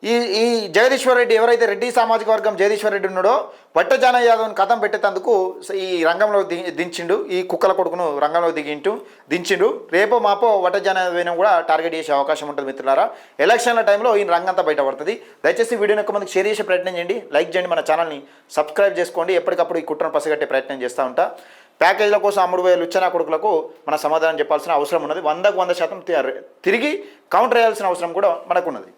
S1: ఈ జగదీశ్వర్ రెడ్డి, ఎవరైతే రెడ్డి సామాజిక వర్గం జగదీశ్వర్ రెడ్డి ఉన్నాడో, వట్టజాన యాదవ్ని కథం పెట్టేందుకు ఈ రంగంలో దించిండు. ఈ కుక్కల కొడుకును రంగంలో దించిండు. రేపో మాపో వట్టజాన యాదవ్ని కూడా టార్గెట్ చేసే అవకాశం ఉంటుంది మిత్రులారా. ఎలక్షన్ల టైంలో ఈ రంగంతా బయటపడుతుంది. దయచేసి వీడియోని ఎక్కువ మందికి షేర్ చేసే ప్రయత్నం చేయండి, లైక్ చేయండి, మన ఛానల్ని సబ్స్క్రైబ్ చేసుకోండి. ఎప్పటికప్పుడు ఈ కుట్రను పసిగట్టే ప్రయత్నం చేస్తూ ఉంటా. ప్యాకేజీల కోసం 3,000 లుచ్చనా కొడుకులకు మన సమాధానం చెప్పాల్సిన అవసరం ఉన్నది. 100% తిరిగి కౌంటర్ వేయాల్సిన అవసరం కూడా మనకున్నది.